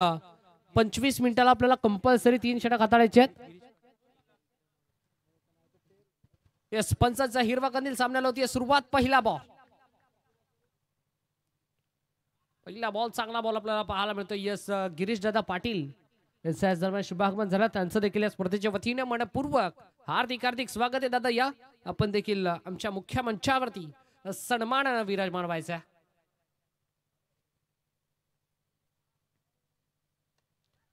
25 मिनिटाला आपल्याला कंपल्सरी 3 षटक हाताळायचे आहेत. येस, पंचांचा हिरवा कंदील सामन्याला होती सुरुवात. पहिला बॉल चांगला बॉल आपल्याला पाहायला मिळतो. यस, गिरीश दादा पाटील यांच्या दरम्यान शुभागमन झाला. त्यांचं देखील या स्पर्धेच्या वतीने मनपूर्वक हार्दिक स्वागत आहे दादा. या आपण देखील आमच्या मुख्य मंचावरती सन्मान विराजमान व्हायचा.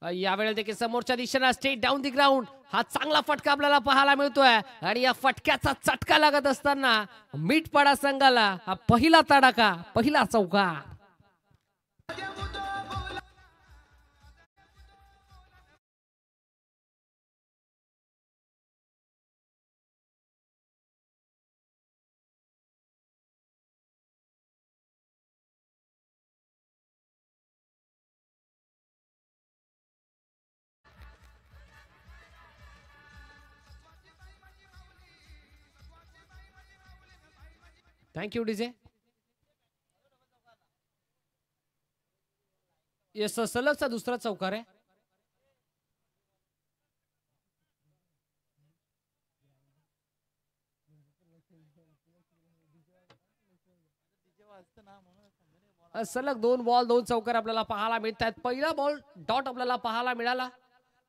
यावेळेला देखील समोरच्या दिशेला स्ट्रेट डाऊन दी ग्राउंड हा चांगला फटका आपल्याला पाहायला मिळतोय. आणि या फटक्याचा चटका लागत असताना मीठपाडा संघाला हा पहिला तडाखा, पहिला चौका. Thank you DJ. येस, सलगचा दुसरा चौकार आहे. सलग 2 बॉल 2 चौकार आपल्याला पाहायला मिळतात. पहिला बॉल डॉट आपल्याला पाहायला मिळाला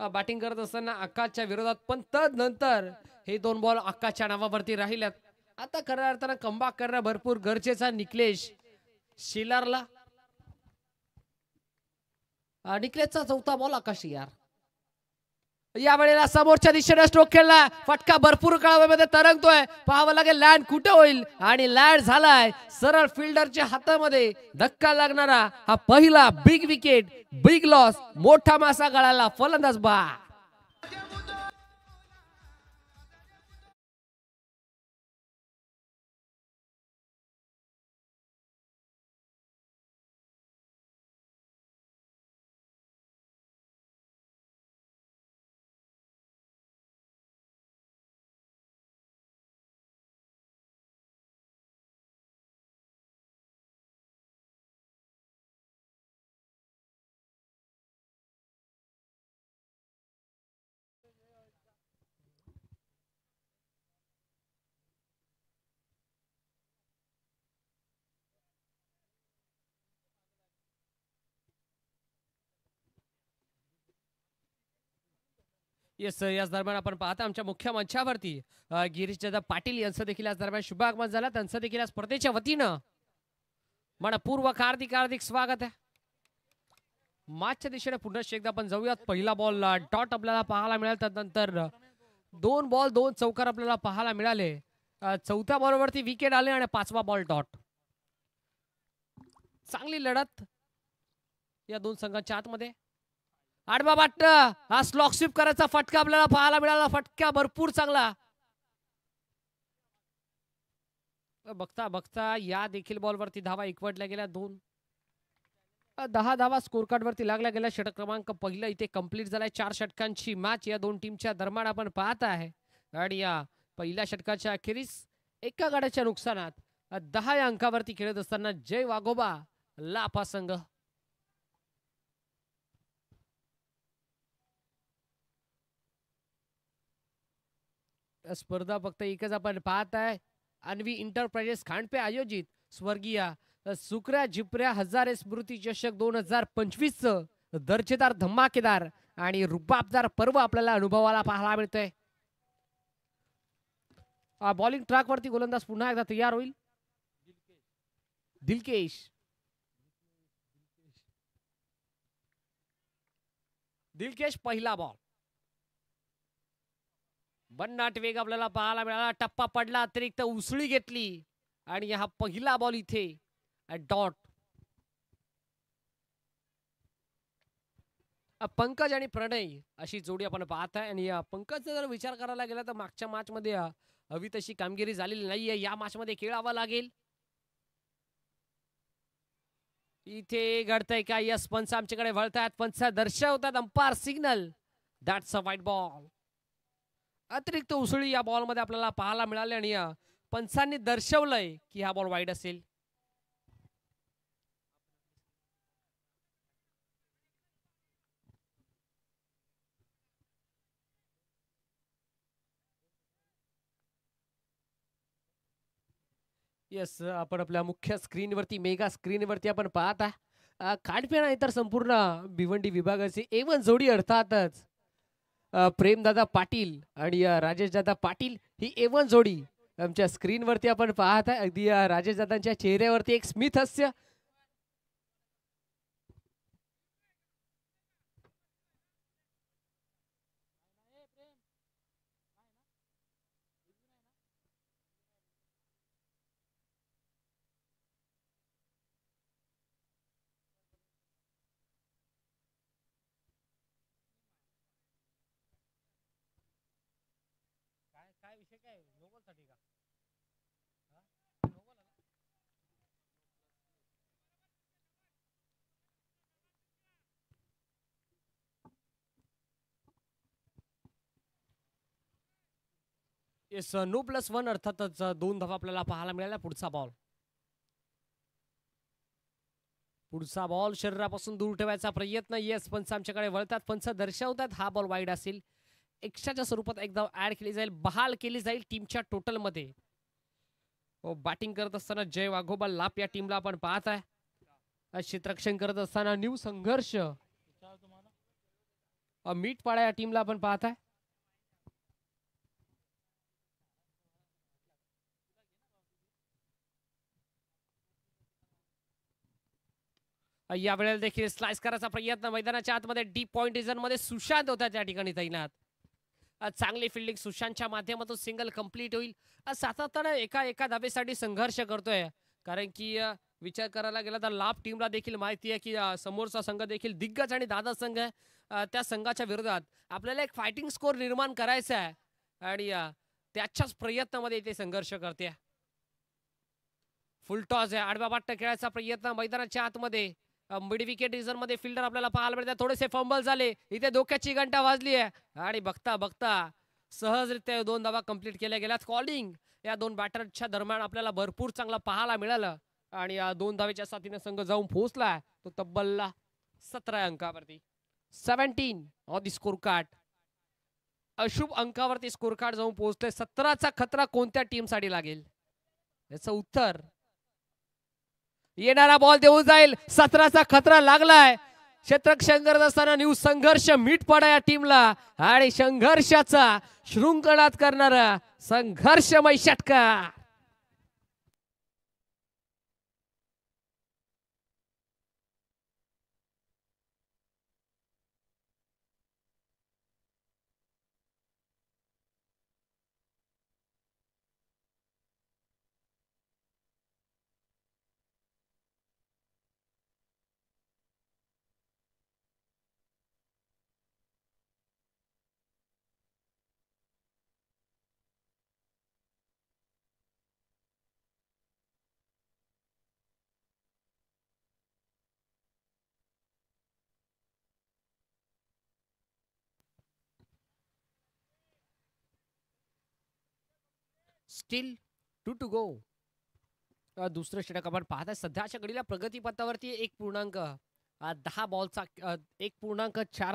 बॅटिंग करत असताना आकाशच्या विरोधात, पण तदनंतर हे 2 बॉल आकाशच्या नावावरती राहिल्यात. आता खऱ्या अर्थानं कमबॅक करणं भरपूर गरजेचा निकलेश शिलारला. निकलेशचा चौथा बॉल आकाश यार. या वेळेला समोरच्या दिशेने स्ट्रोक खेळला, फटका भरपूर काळामध्ये तरंगतोय. पाहावं लागेल लँड कुठे होईल, आणि लँड झालाय सरळ फिल्डरच्या हातामध्ये. धक्का लागणारा हा पहिला बिग विकेट, बिग लॉस, मोठा मासा गळाला. फलंदाज बा. येस, याच दरम्यान आपण पाहता आमच्या मुख्य मंचावरती गिरीश दादा पाटील यांचं देखील याच दरम्यान शुभागमन झालं. त्यांचं देखील या स्पर्धेच्या वतीनं मनपूर्वक हार्दिक स्वागत आहे. मॅचच्या दिशेने पुन्हा एकदा आपण जाऊयात. पहिला बॉल डॉट आपल्याला पाहायला मिळाला. त्यानंतर 2 बॉल 2 चौकार आपल्याला पाहायला मिळाले. चौथ्या बॉलवरती विकेट आले आणि 5वा बॉल डॉट. चांगली लढत या 2 संघांच्या आतमध्ये. आडवा बाट हा स्लॉक स्वीप करायचा फटका आपल्याला पाहायला मिळाला. फटका भरपूर चांगला. बघता बघता या देखील बॉलवरती धावा एकवटल्या गेल्या. 10 धावा स्कोर कार्ड वरती लागल्या गेल्या. षटक क्रमांक पहिला इथे कंप्लीट झालाय. 4 षटकांची मॅच या 2 टीमच्या दरम्यान आपण पाहत आहे. आणि या पहिल्या षटकाच्या अखेरीस एका गड्याच्या नुकसानात 10 या अंकावरती खेळत असताना जय वाघोबा लाफा संघ. स्पर्धा फक्त एकच आपण पाहत आहे. अन्वी इंटरप्राइजेस खांडपे आयोजित स्वर्गीय सुकऱ्या झिपऱ्या हजारे स्मृती चषक 2025 दर्जेदार धमाकेदार आणि रुबाबदार पर्व आपल्याला अनुभवाला पाहायला मिळतोय. बॉलिंग ट्रॅक वरती गोलंदाज पुन्हा एकदा तयार होईल. दिलकेश पहिला बॉल. भन्नाट वेग आपल्याला पाहायला मिळाला. टप्पा पडला, अतिरिक्त उसळी घेतली आणि हा पहिला बॉल इथे डॉट. पंकज आणि प्रणय अशी जोडी आपण पाहत आहे. आणि पंकजचा जर विचार करायला गेला तर मागच्या मॅच मध्ये हवी तशी कामगिरी झालेली नाहीये. या मॅच मध्ये खेळावं लागेल. इथे घडतंय का? यस, पंच आमच्याकडे वळतायत. पंच दर्शवतात अंपायर सिग्नल. दॅट्स अ वाईट बॉल. अतिरिक्त उसळी या बॉल मध्ये आपल्याला पाहायला मिळाली आणि पंचांनी दर्शवलंय की हा बॉल वाईड असेल. येस, आपण आपल्या मुख्य स्क्रीनवरती, मेगा स्क्रीनवरती आपण पाहत आहे. खांडपिणा इतर संपूर्ण भिवंडी विभागाची एवन जोडी अर्थातच प्रेमदादा पाटील आणि राजेशदादा पाटील ही एवन जोडी आमच्या स्क्रीनवरती आपण पाहत आहे. अगदी राजेशदादांच्या चेहऱ्यावरती एक स्मित हास्य. काय विषय काय नो बॉल साठी का? No ball. Yes, no plus one अर्थातच 2 धावा आपल्याला पाहायला मिळाल्या. पुढचा बॉल शरीरापासून दूर ठेवायचा प्रयत्न. येस, पंच आमच्याकडे वळतात, पंच दर्शवतात हा बॉल वाईड असेल. एक्स्ट्राच्या स्वरूपात एकदा ऍड केली जाईल, बहाल केली जाईल टीमच्या टोटल मध्ये. बॅटिंग करत असताना जय वाघोबा लाप या टीमला आपण पाहत आहे. क्षेत्ररक्षण करत असताना न्यू संघर्ष मीठपाडा या टीमला आपण पाहत आहे. या वेळेला देखील स्लाइस करायचा प्रयत्न मैदानाच्या आतमध्ये डीप पॉइंट रिजन मध्ये सुशांत होता त्या ठिकाणी तैनात. चांगली फिल्डिंग सुशांतच्या माध्यमातून सिंगल कंप्लीट होईल. सातत्याने एका धावेसाठी संघर्ष करतोय, कारण की विचार करायला गेला तर लाभ टीमला देखील माहिती आहे की समोरचा संघ देखील दिग्गज आणि दादा संघ आहे. त्या संघाच्या विरोधात आपल्याला एक फायटिंग स्कोर निर्माण करायचा आहे आणि त्याच्याच प्रयत्नामध्ये ते संघर्ष करते. फुल टॉस आहे, आडव्या बाट्ट खेळायचा प्रयत्न मैदानाच्या आतमध्ये. मिड विकेट रिझन मध्ये फिल्डर आपल्याला पाहायला मिळतात. थोडेसे फंबल झाले, इथे धोक्याची घंटा वाजली आहे आणि बघता बघता सहजरित्या 2 धावा कंप्लीट केल्या गेल्यात. कॉलिंग या 2 बॅटरच्या दरम्यान आपल्याला भरपूर चांगला पाहायला मिळालं आणि या 2 धावेच्या साथीने संघ जाऊन पोहोचला तो तब्बल 17 अंकावरती. 17 ऑन दी स्कोर कार्ड. अशुभ अंकावरती स्कोर कार्ड जाऊन पोहोचतोय. 17चा खतरा कोणत्या टीम साठी लागेल याचं उत्तर येणारा बॉल देऊन जाईल. 17चा खतरा लागलाय. क्षेत्ररक्षण करत असताना न्यू संघर्ष मीठपाडा या टीमला आणि संघर्षाचा शृंखलात करणारा संघर्षमय षटकार. Still 2 to go. दुसरं षटक आपण पाहताय. सध्याच्या घडीला प्रगतीपथावरती 1.4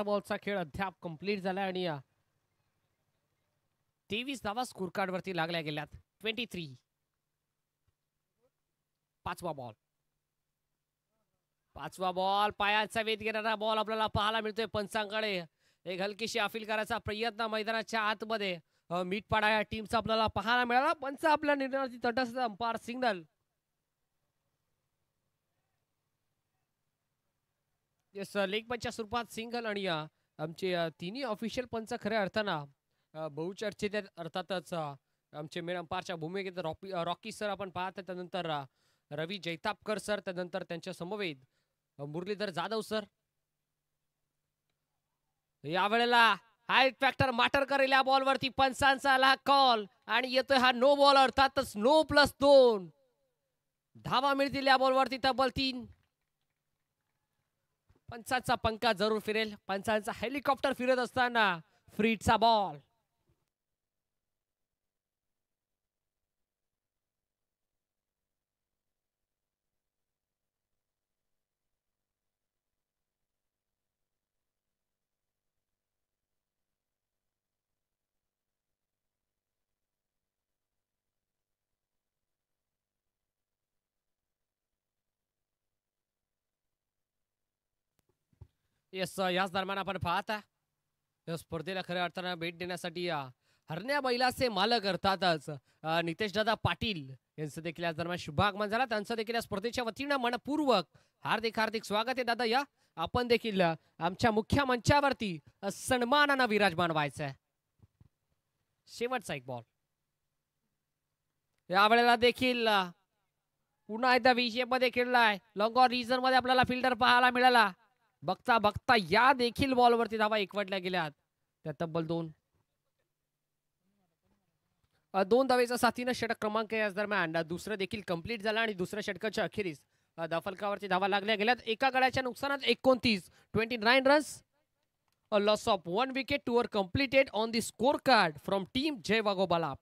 बॉलचा खेळ अद्याप कंप्लीट झाला आणि 23 धावा स्कोर कार्ड वरती लागल्या गेल्यात. 23. पाचवा बॉल पायाचा वेध घेणारा बॉल आपल्याला पाहायला मिळतोय. पंचांकडे एक हलकीशी अपील करायचा प्रयत्न मैदानाच्या आतमध्ये मीठपाडा या टीमचा आपल्याला पाहायला मिळाला. पंच आपल्या निर्णयाची तटस्थ. Umpire signal. येस, लेग पंचच्या स्वरूपात सिंगल आणि आमचे तिन्ही ऑफिशियल पंच खऱ्या अर्थानं बहुचर्चित अर्थातच आमचे मेन अंपायरच्या भूमिकेत रॉकी सर आपण पाहत. त्यानंतर रवी जैतापकर सर, त्यानंतर त्यांच्या समवेत मुरलीधर जाधव सर. यावेळेला हाईट फॅक्टर मॅटर करेल या बॉलवरती. पंचांचा आला कॉल आणि येतोय हा नो बॉल, अर्थातच नो+2. धावा मिळतील या बॉलवरती तब्बल 3. पंचांचा पंखा जरूर फिरेल. पंचांचा हेलिकॉप्टर फिरत असताना फ्रीडचा बॉल. येस, याच दरम्यान आपण पाहता या स्पर्धेला खऱ्या अर्थानं भेट देण्यासाठी हरण्या बैलाचे मालक अर्थातच नितेश दादा पाटील यांचं देखील या दरम्यान शुभ आगमन झाला. त्यांचं देखील या स्पर्धेच्या वतीनं मनपूर्वक हार्दिक हार्दिक स्वागत आहे दादा. या आपण देखील आमच्या मुख्य मंचावरती सन्मानानं विराजमान व्हायचं आहे. शेवटचा एक बॉल यावेळेला देखील पुन्हा एकदा विजय मध्ये खेळलाय. लॉंग ऑन रिजन मध्ये आपल्याला फिल्डर पाहायला मिळाला. बघता बघता या देखील बॉलवरती धावा एकवटल्या गेल्यात. त्या तब्बल दोन धावेचा साथीनं षटक क्रमांक याच दरम्यान दुसरं देखील कंप्लीट झालं आणि दुसऱ्या षटकाच्या अखेरीस दफलकावरती धावा लागल्या गेल्यात. एका गड्याच्या नुकसानात 29 runs. A loss of 1 wicket to are completed on the scorecard from team Jai Wagobala.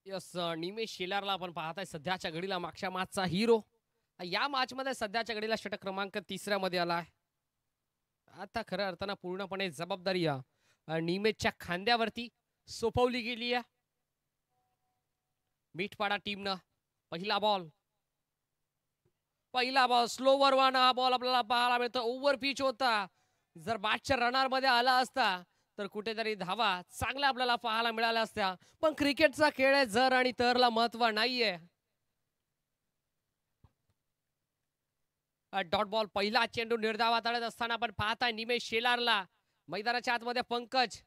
Yes, Nimesh शेलारला आपण पाहताय सध्याच्या घडीला मागच्या मॅचचा हिरो. या मॅच मध्ये सध्याच्या घडीला षटक क्रमांक 3 मध्ये आलाय. आता खऱ्या अर्थानं पूर्णपणे जबाबदारी निमेशच्या खांद्यावरती सोपवली गेली आहे. मीठपाडा टीमनं पहिला बॉल स्लोवर वन. हा बॉल आपल्याला पाहायला मिळतो. ओव्हर पिच होता. जर बॅटच्या रनर मध्ये आला असता तर कुठेतरी धावा चांगल्या आपल्याला पाहायला मिळाल्या असत्या. पण क्रिकेटचा खेळ आहे, जर आणि तरला महत्व नाहीये. डॉट बॉल पहिला चेंडू निर्धावात आणत असताना आपण पाहताय निमेश शेलारला. मैदानाच्या आतमध्ये पंकज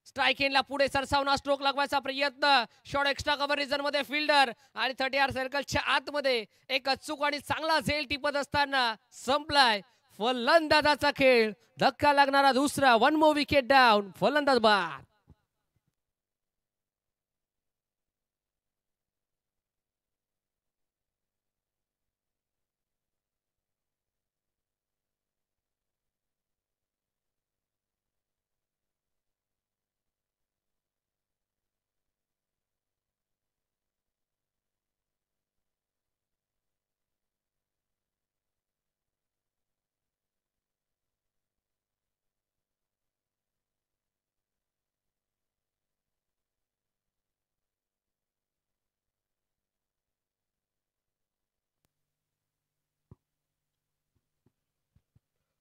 स्ट्राईक एंडला पुढे सरसावना स्ट्रोक लागवायचा प्रयत्न. शॉर्ट एक्स्ट्रा कव्हर रिजन मध्ये फिल्डर आणि 30 सर्कलच्या आतमध्ये एक अचूक आणि चांगला झेल टिपत असताना संपलाय फलंदाजाचा खेळ. धक्का लागणारा दुसरा. 1 more विकेट डाऊन. फलंदाज बाद.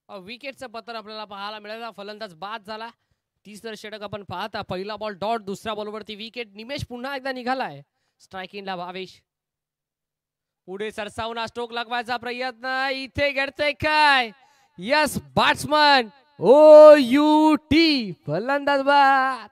विकेटचं पत्र आपल्याला पाहायला मिळालं. फलंदाज बाद झाला. तिसरं षटक आपण पाहता. पहिला बॉल डॉट. दुसऱ्या बॉलवरती विकेट. निमेश पुन्हा एकदा निघालाय. स्ट्रायकिंगला भावेश. पुढे सरसावना स्ट्रोक लागवायचा प्रयत्न. इथे घडतंय काय? Yes, batsman OUT. फलंदाज बाद.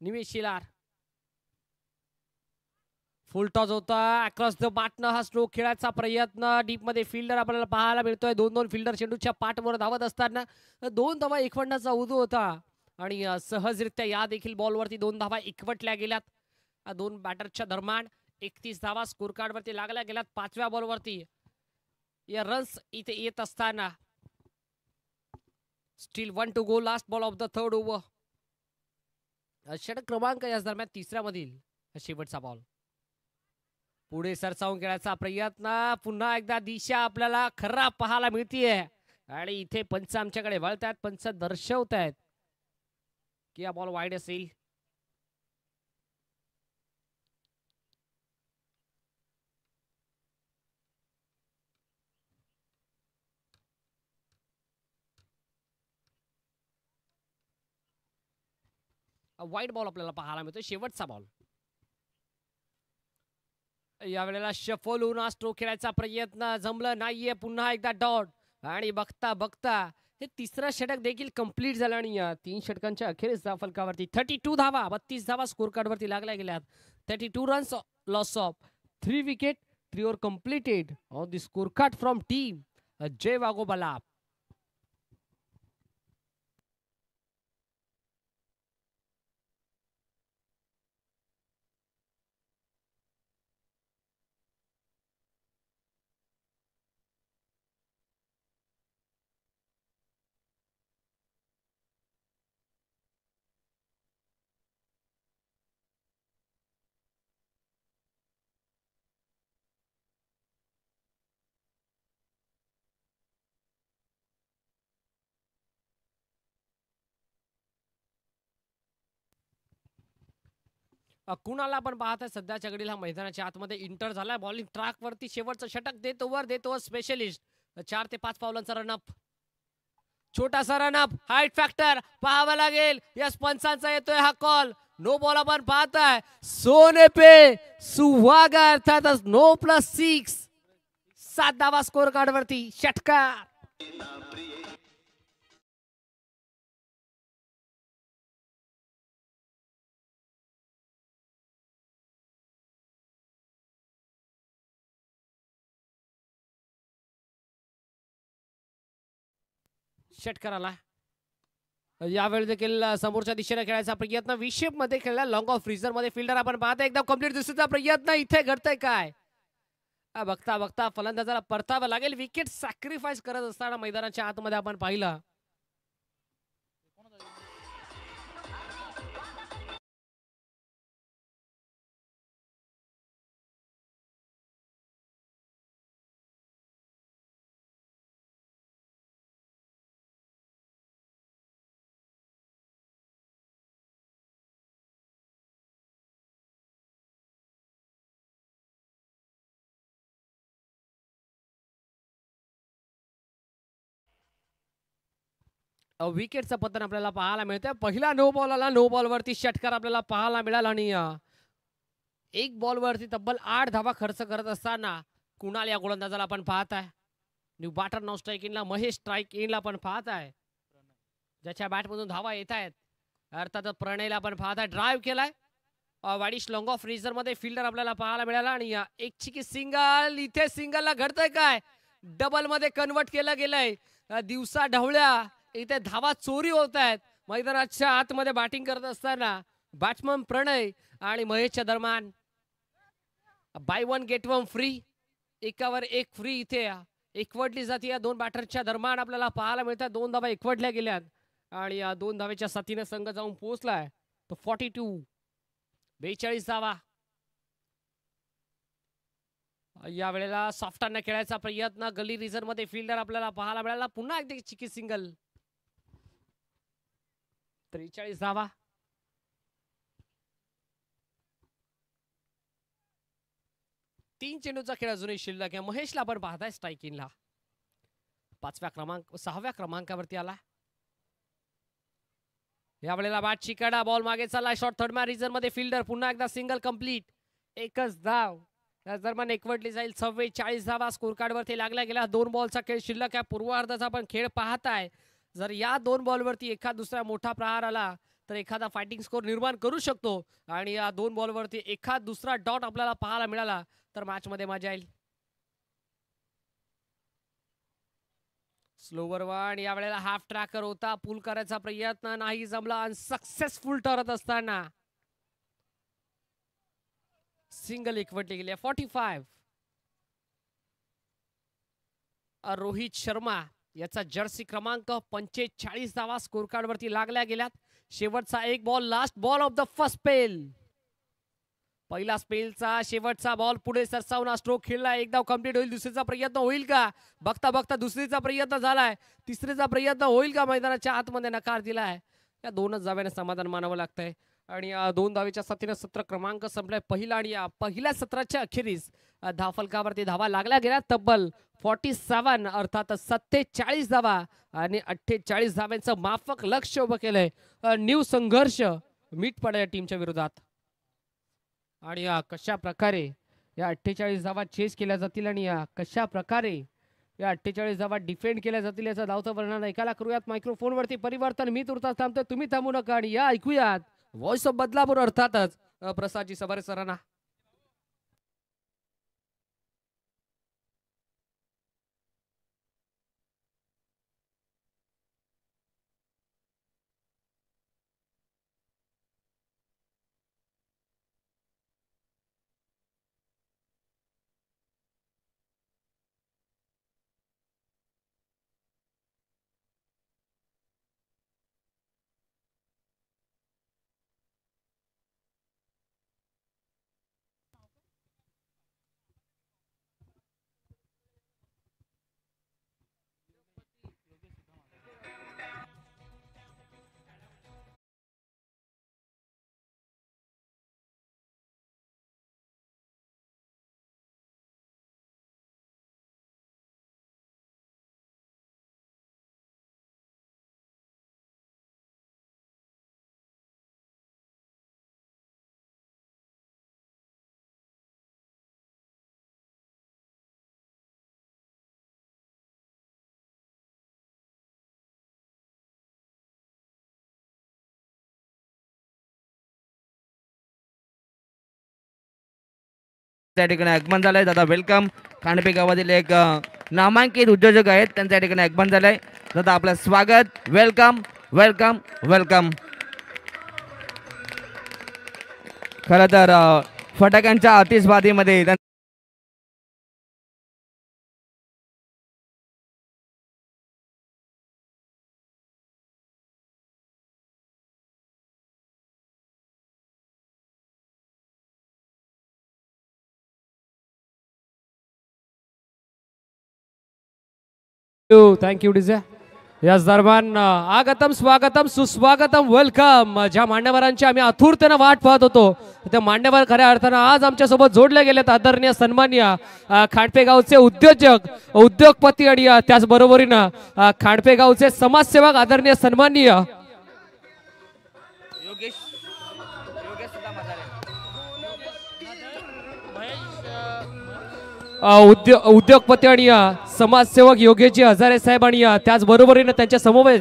निमेश शिलार. फुल टॉस होता अक्रॉस द बाटन. हा स्ट्रोक खेळायचा प्रयत्न. डीप मध्ये फिल्डर आपल्याला पाहायला मिळतोय. दोन फिल्डर चेंडूच्या पाठवर धावत असताना 2 धावा एकवटण्याचा उदू होता आणि सहजरित्या या देखील बॉलवरती 2 धावा एकवटल्या गेल्यात. 2 बॅटरच्या दरम्यान 31 धावा स्कोर कार्ड वरती लागल्या गेल्यात. 5व्या बॉलवरती या रन्स इथे येत असताना still 1 to go. Last ball of the third over. षटक क्रमांक या दरम्यान 3ऱ्या मधील शेवटचा बॉल. पुढे सरसावून खेळायचा प्रयत्न. पुन्हा एकदा दिशा आपल्याला खराब पाहायला मिळतीये आणि इथे पंच आमच्याकडे वळतात. पंच दर्शवत आहेत की हा बॉल वाईड असेल. वाईड बॉल आपल्याला पाहायला मिळतो. शेवटचा बॉल. यावेळेला शफल होऊन स्ट्रोक खेळायचा प्रयत्न जमलं नाहीये. पुन्हा एकदा डॉट आणि बघता बघता हे 3रं षटक देखील कंप्लीट झालं आणि 3 षटकांच्या अखेरीस फलकावरती 32 धावा 32 धावा स्कोर कार्ड वरती लागल्या गेल्यात. 32 runs loss of 3 wicket 3 over completed on the score card from team Jai Waghobala. कुणाला आपण पाहत आहे सध्याच्या घडीला मैदानाच्या आतमध्ये इंटर झालाय. बॉलिंग ट्रॅक वरती शेवटचं षटक देत ओव्हर स्पेशलिस्ट. 4 ते 5 पावलांचा रनअप. छोटासा रनअप. हाईट फॅक्टर पाहावा लागेल. यस पंचांचा येतोय हा कॉल. नो बॉल आपण पाहताय. सोने पे सुहागा अर्थातच नो +6. 7 धावा स्कोर कार्ड वरती. षटकार. षटकाराला यावेळी देखील समोरच्या दिशेने खेळायचा प्रयत्न. विशेप मध्ये खेळला. लॉंग ऑफ फ्रीजर मध्ये फिल्डर आपण पाहता एकदम कम्प्लीट दिसण्याचा प्रयत्न. इथे घडतंय काय. बघता बघता फलंदाजाला परतावं लागेल. विकेट सॅक्रिफाईस करत असताना मैदानाच्या आतमध्ये आपण पाहिलं. विकेटचं पतन आपल्याला पाहायला मिळतं. पहिला नो बॉल आला. नो बॉल वरती षटकार आपल्याला पाहायला मिळाला आणि 1 बॉल वरती तब्बल 8 धावा खर्च करत असताना कुणाल या गोलंदाजाला आपण पाहताय. न्यू बॅटर नाव स्ट्राईक इनला महेश स्ट्राईक इनला आपण पाहताय. ज्याच्या बॅटमधून धावा येत आहेत. अर्थात प्रणयला आपण पाहताय. ड्राईव्ह केलाय. वाडिश लॉंग ऑफ फ्रीजर मध्ये फिल्डर आपल्याला पाहायला मिळाला आणि एक चिकी सिंगल. इथे सिंगलला घडतंय काय. डबल मध्ये कन्वर्ट केलं गेलंय. दिवसा ढवळ्या इथे धावा चोरी होत आहेत. मैदानाच्या आतमध्ये बॅटिंग करत असताना बॅट्समन प्रणय आणि महेशच्या दरम्यान बाय 1 गेट 1 फ्री. एकावर एक फ्री इथे एकवटली जाते. या 2 बॅटरच्या दरम्यान आपल्याला पाहायला मिळतात. 2 धावा एकवटल्या गेल्यात आणि या 2 धावेच्या साथीने संघ जाऊन पोहोचलाय तो 42. 42 धावा. या वेळेला सॉफ्टांना खेळायचा प्रयत्न. गली रिझर्व मध्ये फिल्डर आपल्याला पाहायला मिळाला. पुन्हा एकदा चिकी सिंगल. 43 धावा. 3 चेंडूचा खेळ अजूनही शिल्लक आहे. महेशला आपण पाहताय स्ट्राईक इनला. 6व्या क्रमांकावरती आला. यावेळेला बॅट चिकाडा. बॉल मागे चालला. शॉर्ट थर्ड मॅन रिझर्व मध्ये फिल्डर. पुन्हा एकदा सिंगल कंप्लीट. एकच धाव त्या दरम्यान एकवटली जाईल. 44 धावा स्कोर कार्ड वरती लागला गेला. 2 बॉलचा खेळ शिल्लक आहे. पूर्वार्धाचा आपण खेळ पाहताय. जर या 2 बॉल वरती एखाद दुसरा मोठा प्रहार आला तर एखादा फायटिंग स्कोर निर्माण करू शकतो आणि या 2 बॉलवरती एखाद दुसरा डॉट आपल्याला पाहायला मिळाला तर मॅच मध्ये मजा येईल. स्लोवर वन यावेळेला हाफ ट्रॅकर होता, पुल करायचा प्रयत्न नाही जमला, अनसक्सेसफुल ठरत असताना सिंगल एकवटली गेली. 45. रोहित शर्मा याचा जर्सी क्रमांक 45 धावा स्कोर कार्ड वरती लागल्या गेल्यात. शेवटचा एक ball, last ball of the first spell. पहिला स्पेलचा शेवटचा बॉल पुढे सरसावून स्ट्रोक खेळला. एक धाव कंप्लीट होईल, दुसरीचा प्रयत्न होईल का? बघता बघता दुसरीचा प्रयत्न झालाय, तिसरीचा प्रयत्न होईल का? मैदानाच्या आतमध्ये नकार दिलाय. या 2च धाव्याने समाधान मानावं लागतंय आणि 2 धावेच्या साथीने सत्र क्रमांक संपलाय. पहिला आणि पहिल्या सत्राच्या अखेरीस धावफलकावरती धावा लागल्या गेल्या तब्बल 47 अर्थात 47 धावा आणि 48 धाव्यांचं माफक लक्ष्य उभं केलंय न्यू संघर्ष मीठपाडा या टीमच्या विरोधात. आणि कशा प्रकारे या 48 धावा चेस केल्या जातील आणि कशा प्रकारे या 48 धावा डिफेंड केल्या जातील याचा धावतं वर्णन ऐकायला करूयात. मायक्रोफोन वरती परिवर्तन, मी तुर्तास थांबतोय, तुम्ही थांबू नका आणि या ऐकूयात व्हॉइस ऑफ बदलापूर अर्थातच प्रसादजी सवारे सरांना. त्या ठिकाणी आगमन झालंय. दादा वेलकम. कांडपे गावातील एक नामांकित उद्योजक आहेत, त्यांच्या ठिकाणी आगमन झालंय. दादा आपलं स्वागत. Welcome welcome welcome. खरं तर फटाक्यांच्या आतिषबाजीमध्ये थँक्यू डीजे. याच दरम्यान आगतम स्वागतम सुस्वागतम वेलकम ज्या मान्यवरांची आम्ही आतुरतेने वाट पाहत होतो त्या मान्यवर खऱ्या अर्थानं आज आमच्या सोबत जोडले गेलेत. आदरणीय सन्माननीय खांडपे गावचे उद्योजक उद्योगपती आणि त्याचबरोबरीनं खांडपे गावचे समाजसेवक आदरणीय सन्माननीय उद्योगपती आणि समाजसेवक योगेशजी हजारे साहेब आणि त्याचबरोबरीने त्यांच्या समवेत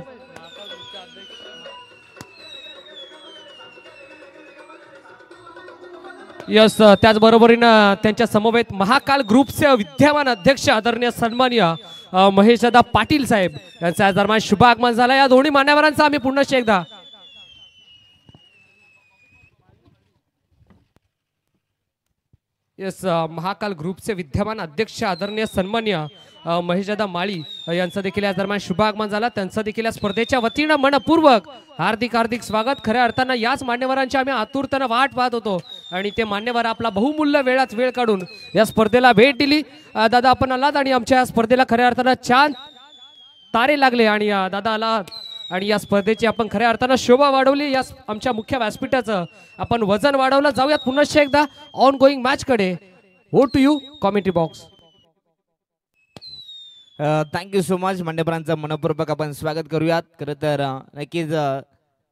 त्याचबरोबरीनं त्यांच्या समवेत महाकाल ग्रुपचे विद्यमान अध्यक्ष आदरणीय सन्माननीय महेशदादा पाटील साहेब यांच्या दरम्यान शुभ आगमन झाला. या दोन्ही मान्यवरांचा आम्ही पुन्हा एकदा महाकाल ग्रुपचे विद्यमान अध्यक्ष आदरणीय सन्माननीय महेशदादा माळी यांचं देखील या दरम्यान शुभ आगमन झाला. त्यांचं देखील या स्पर्धेच्या वतीनं मनपूर्वक हार्दिक हार्दिक स्वागत. खऱ्या अर्थानं याच मान्यवरांची आम्ही आतुरतेनं वाट पाहत होतो आणि ते मान्यवर आपला बहुमूल्य वेळात वेळ काढून या स्पर्धेला भेट दिली. दादा आपण आलात आणि आमच्या स्पर्धेला खऱ्या अर्थानं छान तारे लागले आणि दादा आलात आणि या स्पर्धेची आपण खऱ्या अर्थानं शोभा वाढवली. या आमच्या मुख्य व्यासपीठाचं आपण वजन वाढवलं. जाऊयात पुन्हा एकदा ऑन गोईंग मॅच कडे. हो to you commentary box. Thank you so much. मान्यवरांचं मनपूर्वक आपण स्वागत करूयात. खरं तर नक्कीच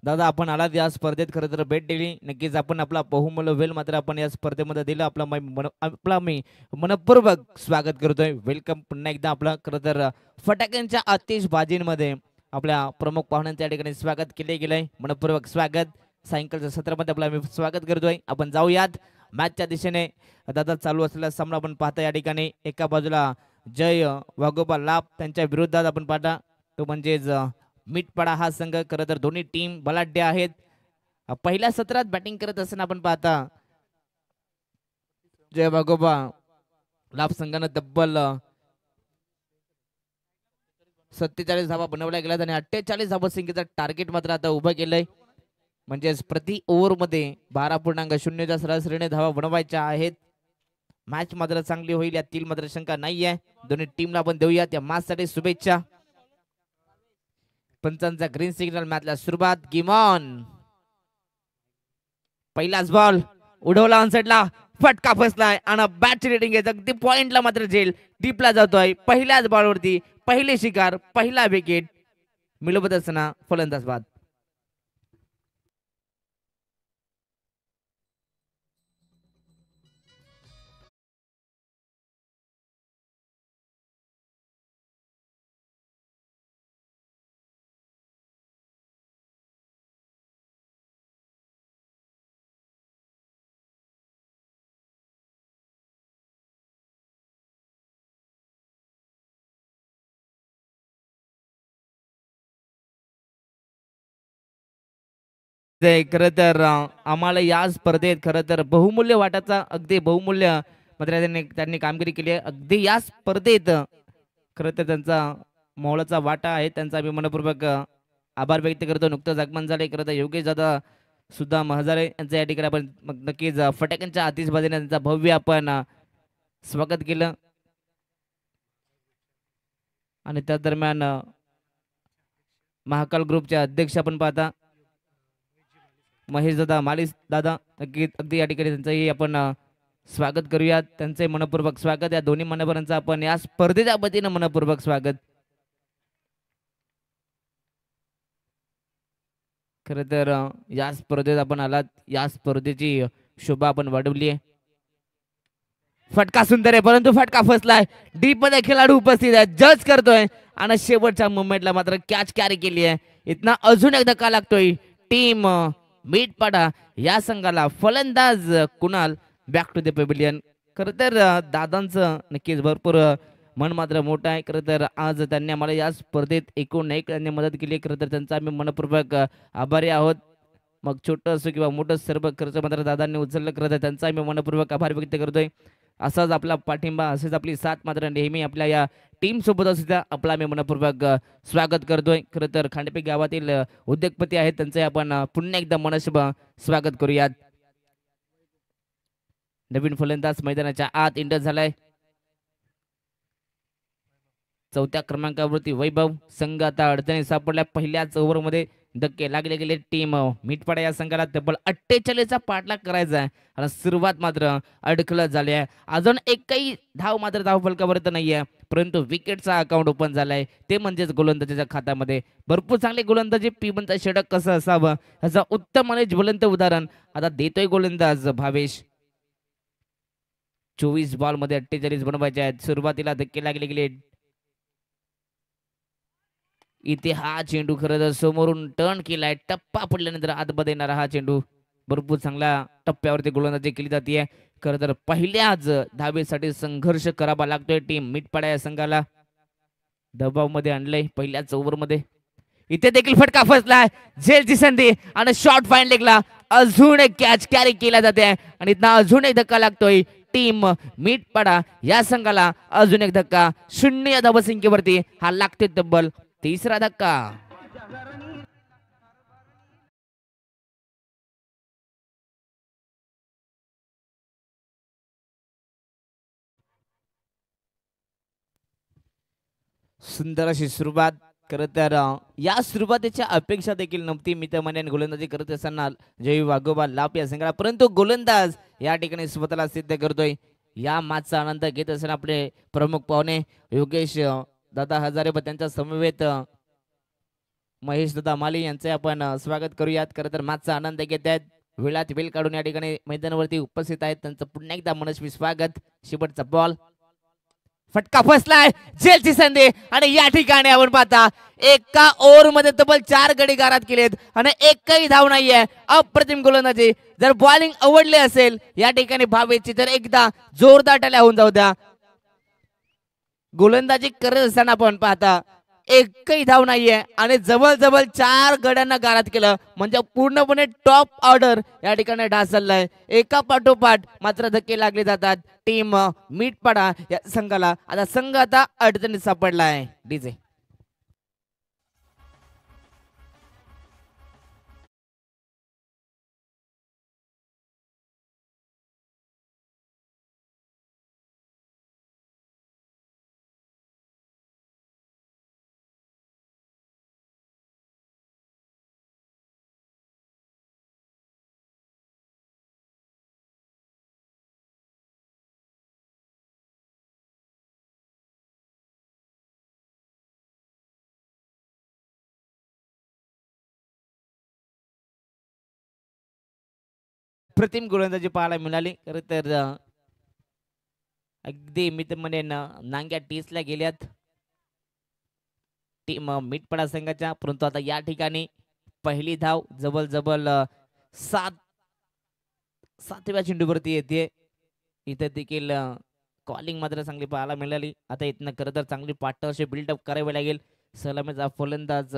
दादा आपण आलात या स्पर्धेत, खरं तर भेट दिली. नक्कीच आपण आपला बहुमूल्य वेळ मात्र आपण या स्पर्धेमध्ये दिलं. आपला मी मनपूर्वक स्वागत करतोय. वेलकम पुन्हा एकदा आपलं. खरं तर फटाक्यांच्या आतिषबाजींमध्ये आपल्या प्रमुख पाहुण्यांचं या ठिकाणी स्वागत केले गेलंय. मनपूर्वक स्वागत. सायंकाळच्या सत्रामध्ये आपलं आम्ही स्वागत करतोय. आपण जाऊयात मॅचच्या दिशेने. दादा चालू असलेला सामना आपण पाहता या ठिकाणी. एका बाजूला जय वाघोबा लाभ त्यांच्या विरोधात आपण पाहता तो म्हणजेच मिठपाडा हा संघ. खरं तर दोन्ही टीम बलाढ्य आहेत. पहिल्या सत्रात बॅटिंग करत असताना आपण पाहता जय वाघोबा लाभ संघानं तब्बल 47 धावा बनवल्या गेल्यात आणि 48 धावा संख्येचं टार्गेट मात्र आता उभं केलंय. म्हणजेच प्रति ओव्हर मध्ये 12.0 सरासरीने धावा बनवायच्या आहेत. मॅच मात्र चांगली होईल यातील मात्र शंका नाहीये. दोन्ही टीमला आपण देऊया त्या मॅच साठी शुभेच्छा. पंचांचा ग्रीन सिग्नल. मॅचला सुरुवात. गिमॉन पहिलाच बॉल उडवला ऑनसाइडला. फटका फसलाय आणि बॅटची रेटिंग आहे अगदी पॉइंटला मात्र झेल डीपला जातोय. पहिल्याच बॉलवरती पहिले शिकार पहिला विकेट मिळवत असताना फलंदाज बाद. खरं तर आम्हाला या स्पर्धेत खरं तर बहुमूल्य वाटाचा अगदी बहुमूल्य मात्र त्यांनी कामगिरी केली आहे. अगदी या स्पर्धेत खरं तर त्यांचा मोलाचा वाटा आहे. त्यांचा आम्ही मनपूर्वक आभार व्यक्त करतो. नुकतंच आगमन झाले. खरं तर योगेश दादा सुद्धा हजारे यांचं या ठिकाणी आपण नक्कीच फटाक्यांच्या आतिषबाजीने त्यांचा भव्य आपण स्वागत केलं. आणि त्या दरम्यान महाकाल ग्रुपचे अध्यक्ष आपण पाहता महेश दादा मालिस दादा नक्की अगदी या ठिकाणी त्यांचंही आपण स्वागत करूयात. त्यांचे मनपूर्वक स्वागत. या दोन्ही मान्यवरांचं आपण या स्पर्धेच्या वतीनं मनपूर्वक स्वागत. खर तर या स्पर्धेत आपण आलात. या स्पर्धेची शोभा आपण वाढवली आहे. फटका सुंदर आहे परंतु फटका फसलाय. डीप मध्ये खेळाडू उपस्थित आहे. जज करतोय आणि शेवटच्या मुवमेंटला मात्र कॅच कॅरी केली आहे. इथना अजून एक धक्का लागतोय टीम मिठपाडा या संघाला. फलंदाज Kunal back to the pavilion. खरं तर दादांचं नक्कीच भरपूर मन मात्र मोठं आहे. खरं तर आज त्यांनी आम्हाला या स्पर्धेत एकूण एक त्यांनी मदत केली. खरं तर त्यांचा आम्ही मनपूर्वक आभारी आहोत. मग छोटं असो किंवा मोठं सर्व खर्च मात्र दादांनी उचललं. खरं तर त्यांचा आम्ही मनपूर्वक आभार व्यक्त करतोय. असाच आपला पाठिंबा असेच आपली साथ मात्र नेहमी आपल्या या टीम सोबत सुद्धा आपला आम्ही मनपूर्वक स्वागत करतोय. खरं तर खांडपे गावातील उद्योगपती आहेत त्यांचे आपण पुन्हा एकदा मनस्ब स्वागत करूयात. नवीन फलंदाज मैदानाच्या आत इंटर झालाय. चौथ्या क्रमांकावरती वैभव. संघ आता अडचणी सापडल्या. पहिल्याच ओव्हरमध्ये धक्के लागले गेले. टीम मिठपाडा या संघाला तब्बल 48चा पाठलाग करायचा आहे आणि सुरुवात मात्र अडखळत झाली आहे. अजून एकही धाव मात्र धाव फलकावर नाहीये परंतु विकेटचा अकाउंट ओपन झालाय. ते म्हणजेच गोलंदाजीच्या खात्यामध्ये भरपूर चांगले गोलंदाजी. पीबनचा षटक कसं असावं याचं उत्तम आणि ज्वलंत उदाहरण आता देतोय गोलंदाज भावेश. 24 बॉल मध्ये 48 बनवायचे आहेत. सुरुवातीला धक्के लागले गेले. इथे हा चेंडू खरं तर समोरून टर्न केलाय. टप्पा पडल्यानंतर आतमध्ये येणारा हा चेंडू भरपूर चांगल्या टप्प्यावरती गोलंदाजी केली जाते. खरं तर पहिल्याच धावेसाठी संघर्ष करावा लागतोय टीम मिठपाडा या संघाला. दबावमध्ये आणलंय पहिल्याच ओव्हरमध्ये. इथे देखील फटका फसलाय. झेलची संधी आणि शॉर्ट फाईन लेगला अजून एक कॅच कॅरी केला जाते आणि इथं अजून एक धक्का लागतोय टीम मिठपाडा या संघाला. अजून एक धक्का 0 या धावसंख्येवरती हा लागतोय तब्बल तिसरा धक्का. सुंदर अशी सुरुवात. खरं तर या सुरुवातीच्या अपेक्षा देखील नव्हती. मित्रमंडळाने गोलंदाजी करत असताना जय वाघोबा लाप या संघाला परंतु गोलंदाज या ठिकाणी स्वतःला सिद्ध करतोय. या मॅचचा आनंद घेत असताना आपले प्रमुख पाहुणे योगेश दादा हजारे व त्यांच्या समवेत महेश दादा माली यांचे आपण स्वागत करूयात. खरं तर मॅचचा आनंद घेत आहेत. वेळात वेळ काढून या ठिकाणी मैदानावरती उपस्थित आहेत. त्यांचं पुन्हा एकदा मनस्वी स्वागत. शेवटचा बॉल फटका फसलाय, जेलची संधी आणि या ठिकाणी आपण पाहता एका ओव्हर मध्ये तब्बल 4 गडी गारात केलेत आणि एकही धाव नाहीये. अप्रतिम गोलंदाजी. जर बॉलिंग आवडली असेल या ठिकाणी भावेची तर एकदा जोरदार टाळ्या होऊन जाऊ द्या. गोलंदाजी करत असताना आपण पाहता एकही धाव नाहीये आणि जवळ 4 गड्यांना गारात केलं म्हणजे पूर्णपणे टॉप ऑर्डर या ठिकाणी ढासळलाय. एका पाठोपाठ मात्र धक्के लागले जातात टीम मीठपाडा या संघाला. आता संघ आता अडचणीत सापडलाय. डीजे प्रतिम गोलंदाजी पाहायला मिळाली. खरं तर अगदी मी तर म्हणेन नांग्या टीसला गेल्यात टीम मीठपाडा संघाच्या. परंतु आता या ठिकाणी पहिली धाव जवळ सातव्या चेंडूवरती येते. इथे देखील कॉलिंग मात्र चांगली पाहायला मिळाली. आता इथनं खरं तर चांगली पार्टनरशिप बिल्डअप करावी लागेल. सलामीचा फलंदाज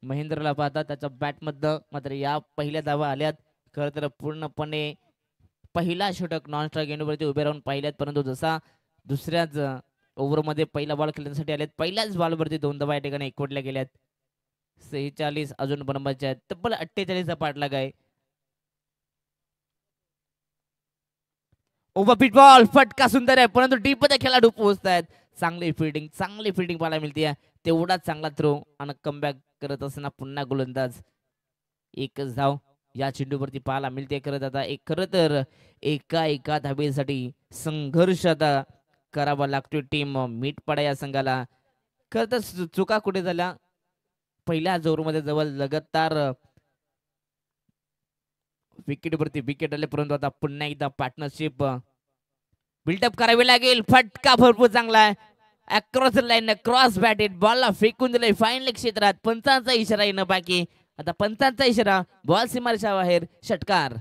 महेंद्रला पाहता त्याच्या बॅटमधनं मात्र या पहिल्या धावा आल्यात. खरं तर पूर्णपणे पहिला षटक नॉन स्ट्राईक एंडवरती उभे राहून पाहिल्यात. परंतु जसा दुसऱ्याच ओव्हरमध्ये पहिला बॉल खेळण्यासाठी आलेत पहिल्याच बॉलवरती 2 धावा या ठिकाणी एकवटल्या गेल्यात. 46 अजून बनवायचे आहेत. तब्बल 48चा पाठलाग आहे. ओव्हरपीट बॉल फटका सुंदर आहे परंतु डीप मध्ये खेळाडू पोहोचतायत. चांगली फिल्डिंग पाहायला मिळते. तेवढाच चांगला थ्रो आणि कमबॅक करत असताना पुन्हा गोलंदाज. एकच धाव या चेंडूवरती पाहायला मिळते. करत आता खरं तर एका धावेसाठी संघर्ष आता करावा लागतोय टीम मीठपाडा या संघाला. खरं तर चुका कुठे झाल्या पहिल्या जोरमध्ये जवळ लगातार विकेटवरती विकेट आले. परंतु आता पुन्हा एकदा पार्टनरशिप बिल्डअप करावी लागेल. फटका भरपूर चांगला आहे. अक्रॉस लाईन क्रॉस बॅटेड बॉलला फेकून दिलंय फाईनल क्षेत्रात. पंचांचा इशारा येणं बाकी. आता पंचांचा इशारा बॉल सीमारेषा बाहेर षटकार.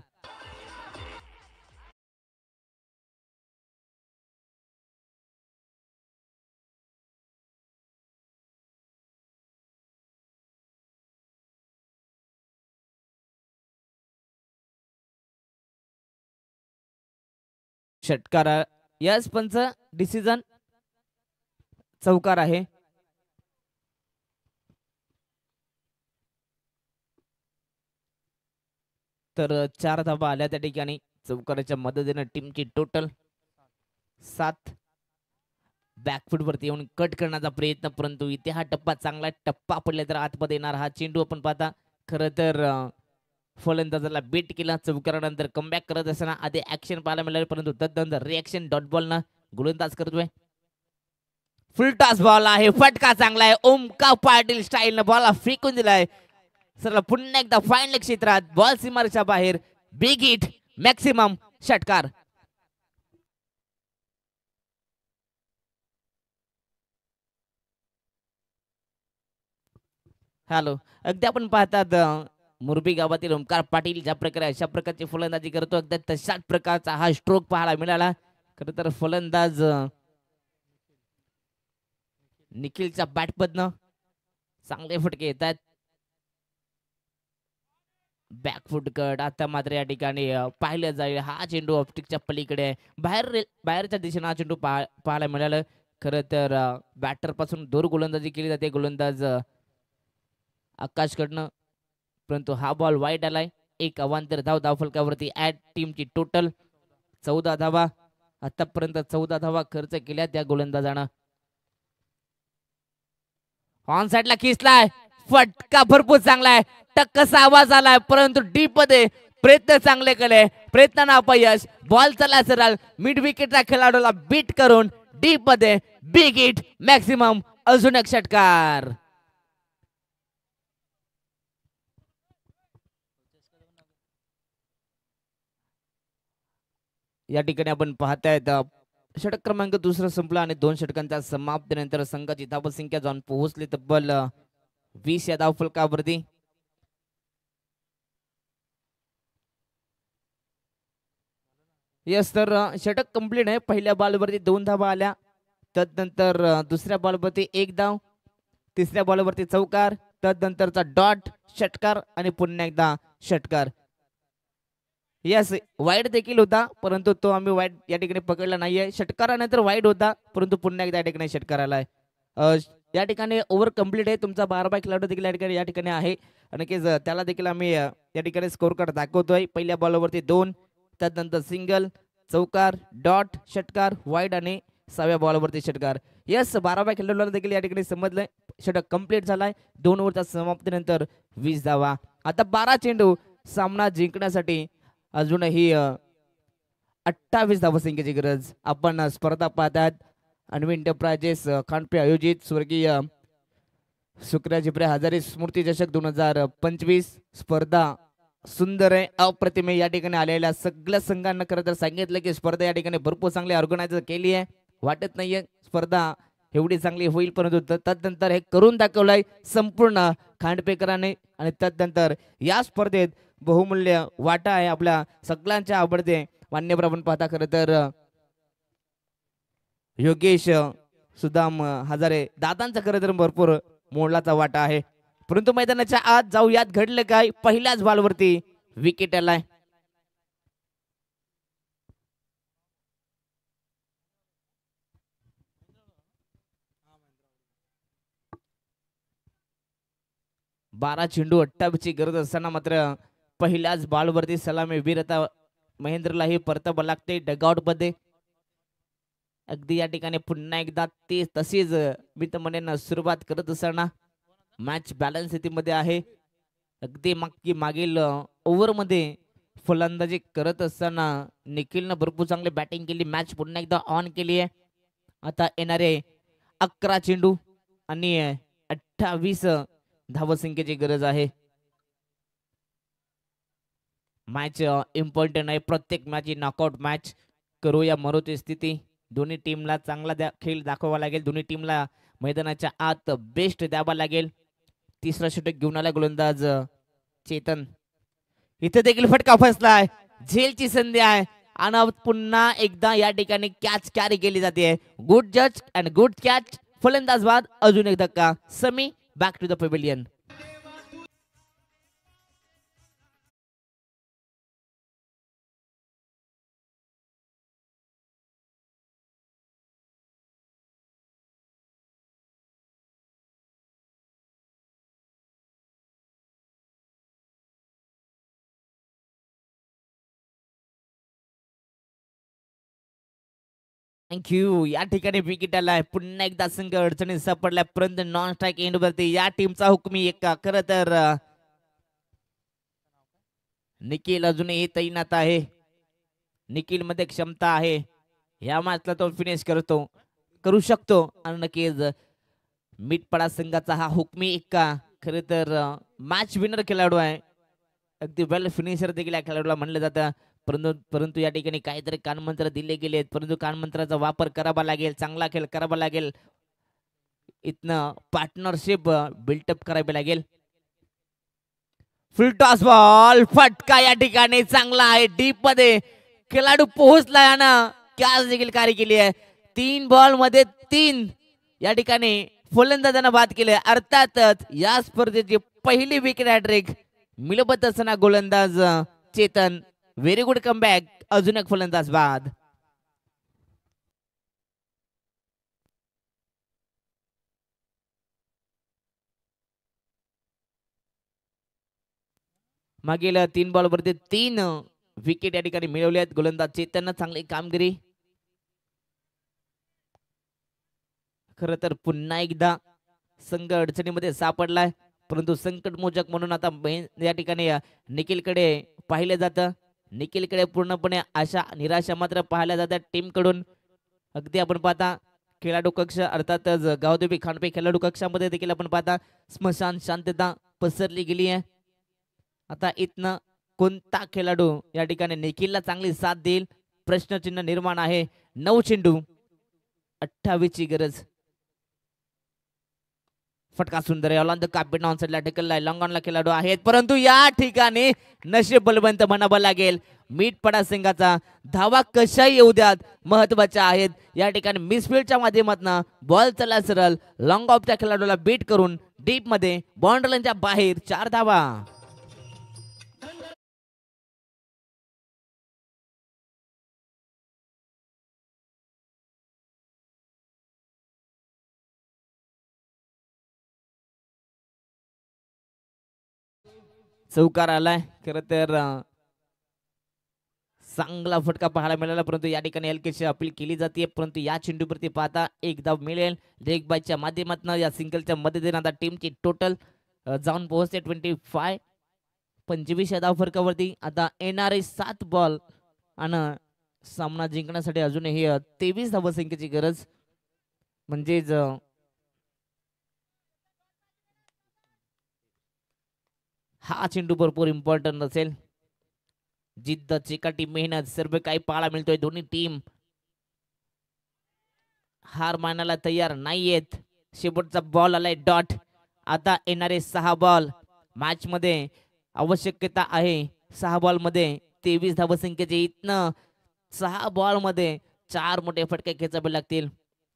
षटकार यस पंच डिसिजन चौकार आहे. तर 4 धावा आल्या त्या ठिकाणी चौकाराच्या मदतीने टीमची टोटल 7. बॅकफुट वरती येऊन कट करण्याचा प्रयत्न परंतु इथे हा टप्पा चांगला टप्पा पडला तर आतमध्ये येणार हा चेंडू आपण पाहता. खरं तर फलंदाजाला बीट केला. चौकारानंतर कमबॅक करत असताना आधी ऍक्शन पाहायला मिळाले परंतु तदनंतर रिएक्शन डॉट बॉल ना गोलंदाज करतोय. फुल टॉस बॉल आहे. फटका चांगला आहे. ओमकार पाटील स्टाईल न बॉल फेकून दिलाय. सरला पुन्हा एकदा फाईनल क्षेत्रात बॉल सीमारेषा बाहेर. बिग हिट मॅक्सिमम षटकार. हॅलो अगदी आपण पाहतात मुरबी गावातील ओमकार पाटील ज्या प्रकारे अशा प्रकारची फलंदाजी करतो अगदी तशाच प्रकारचा हा स्ट्रोक पाहायला मिळाला. खर तर फलंदाज निखिलच्या बॅटमधनं चांगले फटके येत आहेत. बॅकफुट कट आता मात्र या ठिकाणी पाहिलं जाईल हा चेंडू ऑप्टिकच्या पलीकडे बाहेरच्या दिशेने हा चेंडू पाहायला मिळालं. खरं तर बॅटर पासून दूर गोलंदाजी केली जाते गोलंदाज आकाशकडनं परंतु हा बॉल वाईट आलाय. एक अवांतर धाव फलकावरती ऍट टीमची टोटल 14 धावा. आतापर्यंत 14 धावा खर्च केल्या त्या गोलंदाजानं. ऑन साइडला किसलाय. फटका भरपूर चांगला आहे. टक्कसा आवाज आलाय परंतु डीप मध्ये प्रयत्न चांगले केले. प्रयत्नांना अपयश. बॉल चला सरळ मिड विकेटच्या खेळाडूला बीट करून डीप मध्ये बिग हिट मॅक्सिमम अजून एक षटकार. या ठिकाणी आपण पाहतायत षटक क्रमांक दुसरा संपला आणि 2 षटकांच्या समाप्तीनंतर संघाची धावसंख्या जाऊन पोहोचली तब्बल 20 या धावफलकावरती. यस तर षटक कंप्लीट आहे. पहिल्या बॉलवरती 2 धावा आल्या, तदनंतर दुसऱ्या बॉलवरती 1 धाव, तिसऱ्या बॉलवरती चौकार, तदनंतरचा डॉट षटकार आणि पुन्हा एकदा षटकार. यस वाईड देखील होता, परंतु तो आम्ही वाईड या ठिकाणी पकडला नाहीये. षटकारानंतर वाईड होता, परंतु पुन्हा एकदा या ठिकाणी षटकार आलाय. या ठिकाणी ओव्हर कंप्लीट आहे. तुमचा 12 खेळाडू देखील या ठिकाणी आहे आणि त्याला देखील आम्ही या ठिकाणी स्कोर कार्ड दाखवतोय. पहिल्या बॉलवरती 2, त्यानंतर सिंगल, चौकार, डॉट, षटकार, वाईड आणि 6व्या बॉलवरती षटकार. यस 12 खेळाडूला देखील या ठिकाणी समजलंय. षटक कंप्लीट झालाय. 2 ओव्हरच्या समाप्तीनंतर 20 धावा. आता 12 चेंडू सामना जिंकण्यासाठी अजूनही 28 धावसंख्येची गरज. आपण स्पर्धा पाहतात अन्वी एंटरप्राइजेस खांडपे आयोजित स्वर्गीय शुक्राजिप्रे हजारे स्मृती चषक 2025 स्पर्धा सुंदर आहे, अप्रतिम आहे. या ठिकाणी आलेल्या सगळ्या संघांना खरं तर सांगितलं की स्पर्धा या ठिकाणी भरपूर चांगली ऑर्गनाइज केली आहे. वाटत नाहीये स्पर्धा एवढी चांगली होईल, परंतु तदनंतर हे करून दाखवलंय संपूर्ण खांडपेकरांनी. आणि तदनंतर या स्पर्धेत बहुमूल्य वाटा आहे आपल्या सगळ्यांच्या आवडते मान्यवर. आपण पाहता खरं तर योगेश सुदाम हजारे दादांचा खरं तर भरपूर मोलाचा वाटा आहे. परंतु मैदानाच्या आत जाऊयात, घडलं काय. पहिल्याच बॉलवरती विकेट आलाय. बारा चेंडू 28 ची गरज असताना मात्र पहिल्याच बॉलवरती सलामी वीर आता महेंद्रलाही परतावं लागते डगआउट मध्ये. अगदी या ठिकाणी पुन्हा एकदा ते तसेच मी तर म्हणेन सुरुवात करत असताना मॅच बॅलन्स स्थितीमध्ये आहे. अगदी मागील ओव्हर मध्ये फलंदाजी करत असताना निखिलनं भरपूर चांगली बॅटिंग केली. मॅच पुन्हा एकदा ऑन केली आहे. आता येणारे 11 चेंडू आणि 28 धावसंख्येची गरज आहे. मॅच इम्पॉर्टंट आहे. प्रत्येक मॅच ही नॉकआउट मॅच. करूया मरोती स्थिती. दोन्ही टीमला चांगला खेळ दाखवावा लागेल. दोन्ही टीमला मैदानाच्या आत बेस्ट द्यावा लागेल. तिसरा षटक घेऊन आला गोलंदाज चेतन. इथे देखील फटका फसलाय. झेलची संधी आहे आणि पुन्हा एकदा या ठिकाणी कॅच कॅरी केली जाते. गुड जज अँड गुड कॅच. फलंदाज बाद. अजून एक धक्का. Shami back to the pavilion. Thank you. या ठिकाणी विकेट आलाय. पुन्हा एकदा संघ अडचणीत सापडलाय, परंतु नॉन स्ट्राईक एंड वरती या टीमचा हुकमी एका. खरं तर निखिल अजूनही तैनात आहे. निखिल मध्ये क्षमता आहे. या मॅचला तो फिनिश करू शकतो आणि नक्कीच मिटपडा संघाचा हा हुकमी एक्का खरं तर मॅच विनर खेळाडू आहे. अगदी वेल फिनिशर देखील या खेळाडूला म्हणलं जातं. परंतु या ठिकाणी काहीतरी कानमंत्र दिले गेलेत, परंतु कानमंत्राचा वापर करावा लागेल. चांगला खेळ करावा लागेल. इथनं पार्टनरशिप बिल्टअप करावी लागेल. फुल टॉस बॉल. फटका या ठिकाणी चांगला आहे. डीप मध्ये खेळाडू पोहोचलाय ना कॅच देखील कार्य केली आहे. 3 बॉल मध्ये 3 या ठिकाणी फलंदाजांना बाद केले. अर्थातच या स्पर्धेची पहिली विकेट हॅट्रिक मिळवत असताना गोलंदाज चेतन. Very good comeback. अजून एक फलंदाज बाद. मागील 3 बॉल वरती 3 विकेट या ठिकाणी मिळवले आहेत. गोलंदाज चेतन चांगली कामगिरी. खर तर पुन्हा एकदा संघ अडचणीमध्ये सापडलाय, परंतु संकटमोचक म्हणून आता या ठिकाणी निखिलकडे पाहिले जातं. निखिलकडे पूर्णपणे आशा निराशा मात्र पाहायला जातात टीम कडून. अगदी आपण पाहता खेळाडू कक्ष अर्थातच गावदेवी खांडपे खेळाडू कक्षामध्ये देखील आपण पाहता स्मशान शांतता पसरली गेली आहे. आता इथनं कोणता खेळाडू या ठिकाणी निखिलला चांगली साथ देईल प्रश्नचिन्ह निर्माण आहे. 9 चेंडू 28 ची गरज. फटका सुंदर आहे. ऑन द कार्पेट ऑन साइडला ढकललाय. लॉंग ऑनला खेळाडू आहेत, परंतु या ठिकाणी नशीब बलवंत म्हणावं लागेल. मीठपडा संघाचा धावा कशाही येऊ द्यात महत्वाच्या आहेत. या ठिकाणी मिसफील्डच्या माध्यमातून बॉल चला सरळ लॉंग ऑफच्या खेळाडूला बीट करून डीप मध्ये बाउंड्रीच्या बाहेर 4 धावा. चौकार आलाय. खर तर चांगला फटका पाहायला मिळाला, परंतु या ठिकाणी हलकीशी अपील केली जाते. परंतु या चेंडूवरती पाहता एक धाव मिळेल लेग बायच्या माध्यमातून. या सिंगलच्या मदतीने आता टीमची टोटल जाऊन पोहोचते 25 या धाव फरकावरती. आता येणारे 7 बॉल आणि सामना जिंकण्यासाठी अजूनही 23 धावसंख्येची गरज. म्हणजेच हा चेंडू भरपूर इम्पॉर्टंट असेल. जिद्द चिकाटी मेहनत सर्व काही पाहायला मिळतोय. दोन्ही टीम हार मानायला तयार नाहीयेत. शेवटचा बॉल आलाय डॉट. आता येणारे 6 बॉल मॅच मध्ये आवश्यकता आहे. 6 बॉल मध्ये 23 धावसंख्येचे. इथनं 6 बॉल मध्ये 4 मोठे फटके खेचावे लागतील.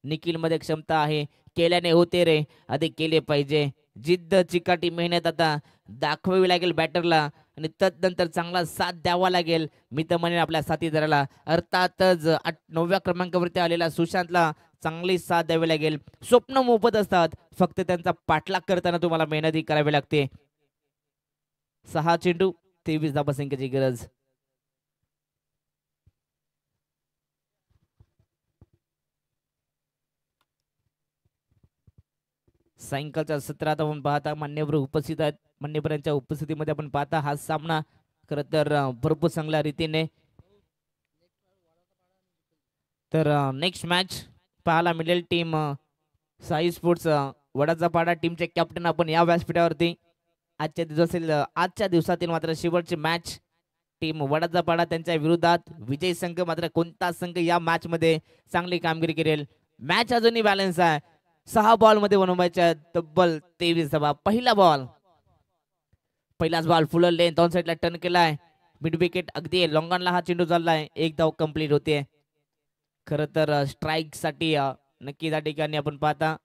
निखिल मध्ये क्षमता आहे, केल्याने होते रे, अधिक केले पाहिजे. जिद्द चिकाटी मेहनत आता दाखवावी लागेल बॅटरला आणि तदनंतर चांगला साथ द्यावा लागेल. मी तर म्हणेन आपल्या साथीदाराला, अर्थातच 9व्या क्रमांकावरती आलेला सुशांतला चांगली साथ द्यावी लागेल. स्वप्न मोफत असतात, फक्त त्यांचा पाठलाग करताना तुम्हाला मेहनतही करावी लागते. 6 चेंडू 23 धावसंख्येची गरज. सायंकाळच्या सत्रात आपण पाहता मान्यवर उपस्थित आहेत. मान्यवरांच्या उपस्थितीमध्ये आपण पाहता हा सामना खरं तर भरपूर चांगल्या रीतीने. तर नेक्स्ट मॅच पाहायला मिळेल टीम साई स्पोर्ट्स वडाचा पाडा टीमचे कॅप्टन आपण या व्यासपीठावरती. आजच्या दिवसातील मात्र शेवटची मॅच टीम वडाचा पाडा त्यांच्या विरोधात. विजय संघ मात्र कोणता संघ या मॅच मध्ये चांगली कामगिरी करेल. मॅच अजूनही बॅलन्स आहे. 6 बॉल मध्ये बनवायच्या तब्बल 23 धावा. पहिलाच बॉल फुल लेंथ ऑन साइडला टर्न केलाय. मिड विकेट अगदी लॉंगॉनला हा चेंडू चाललाय. 1 धाव कंप्लीट होते. खर तर स्ट्राईक साठी नक्की त्या ठिकाणी आपण पाहता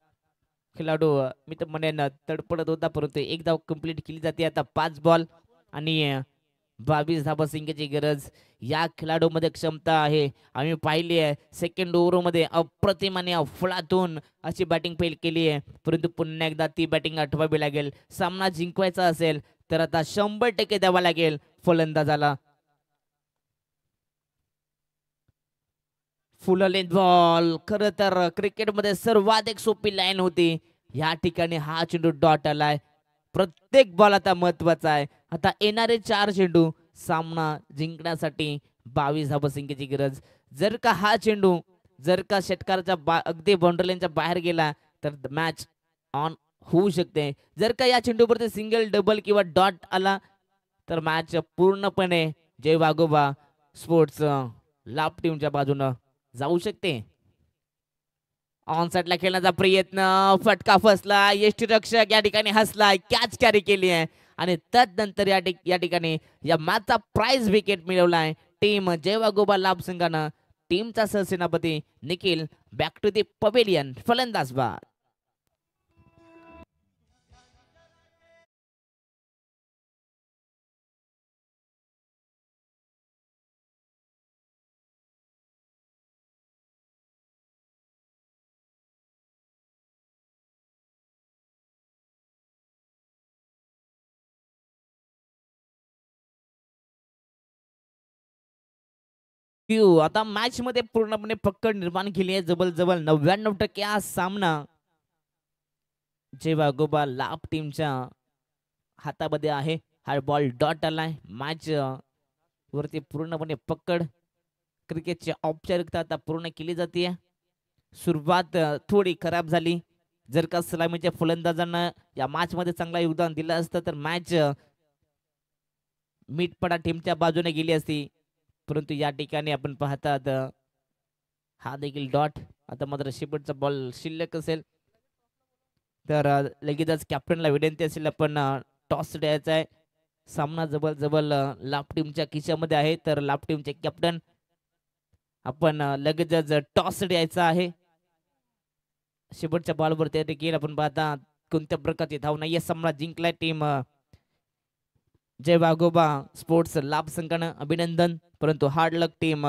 खेळाडू मी तर म्हणेन तडपडत होता, परंतु 1 धाव कंप्लीट केली जाते. आता 5 बॉल आणि 22 धावसंख्येची गरज. या खेळाडूमध्ये क्षमता आहे. आम्ही पाहिली आहे सेकंड ओव्हर मध्ये अप्रतिम आणि अफलातून अशी बॅटिंग फेल केली आहे, परंतु पुन्हा एकदा ती बॅटिंग आठवावी लागेल. सामना जिंकवायचा असेल तर आता 100% द्यावा लागेल फलंदाजाला. Full length ball. खरं तर क्रिकेटमध्ये सर्वाधिक सोपी लाईन होती. या ठिकाणी हा चेंडू डॉट आलाय. प्रत्येक बॉल आता महत्वाचा आहे. आता येणारे 4 चेंडू सामना जिंकण्यासाठी 22 धावसंख्येची गरज. जर का हा चेंडू जर का षटकाराच्या अगदी बाउंड्रीच्या बाहेर गेला तर मॅच ऑन होऊ शकते. जर का या चेंडूवरती सिंगल डबल किंवा डॉट आला तर मॅच पूर्णपणे जय वाघोबा स्पोर्ट्स लाभ टीमच्या बाजूनं जाऊ शकते. ऑन साइडला खेळण्याचा प्रयत्न, फटका फसला. यष्टीरक्षक या ठिकाणी हसलाय, कॅच कॅरी केली आहे आणि तदनंतर या ठिकाणी या मॅचचा प्राइज विकेट मिळवलाय टीम जय वाघोबा लाभ संघानं. टीमचा सहसेनापती Nikhil back to the pavilion. फलंदाज बाद. आता मॅच मध्ये पूर्णपणे पकड निर्माण केली आहे. जवळ 99% हा सामना जय वाघोबा लाभ टीमच्या हातामध्ये आहे. हा बॉल डॉट आलाय. मॅच वरती पूर्णपणे पकड. क्रिकेटची औपचारिकता आता पूर्ण केली जाते. सुरुवात थोडी खराब झाली. जर का सलामीच्या फलंदाजांना या मॅच मध्ये चांगला योगदान दिलं असतं तर मॅच मीठपडा टीमच्या बाजूने गेली असती, परंतु या ठिकाणी आपण पाहतात हा देखील डॉट. आता मात्र शेपटचा बॉल शिल्लक असेल तर लगेचच कॅप्टनला विनंती असेल आपण टॉस द्यायचा आहे. सामना जबल जबल लाभ टीमच्या खिशामध्ये आहे तर लाभ टीमचे कॅप्टन आपण लगेचच टॉस द्यायचा आहे. शेवटच्या बॉलवर त्या देखील आपण पाहता कोणत्या प्रकारची धावना या सामना जिंकलाय टीम जय वाघोबा स्पोर्ट्स लाभ संघानं. अभिनंदन. परंतु हार्ड लक टीम